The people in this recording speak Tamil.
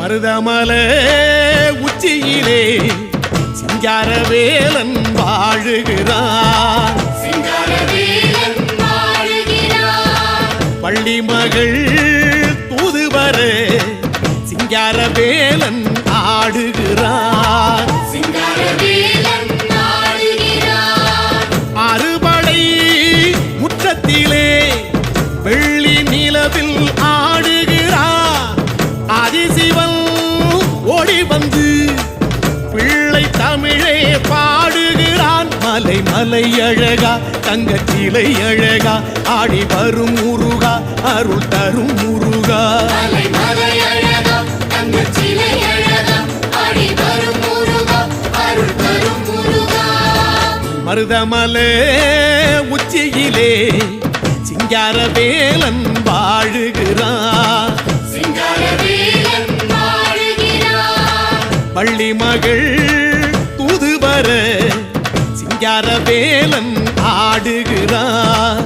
மருதமலை உச்சியிலே சிங்காரவேலன் வாழுகிறான். பள்ளி மகள் தூதுவர சிங்காரவேலன் ஆடுகிறான். அறுபடை முற்றத்திலே வெள்ளி நிலவில் ஆடுகிறான். ஆதிசிவன் ஓடி வந்து பிள்ளை தமிழே பாடுகிறான். மலை மலை அழகா தங்கச்சிலை அழகா ஆடி வரும் முருகா அருள் தரும் முருகா. மருதமலை உச்சியிலே சிங்காரவேலன் வாழுகிறான். பள்ளி மகள் தூதுவர சிங்காரவேலன் ஆடுகிறான்.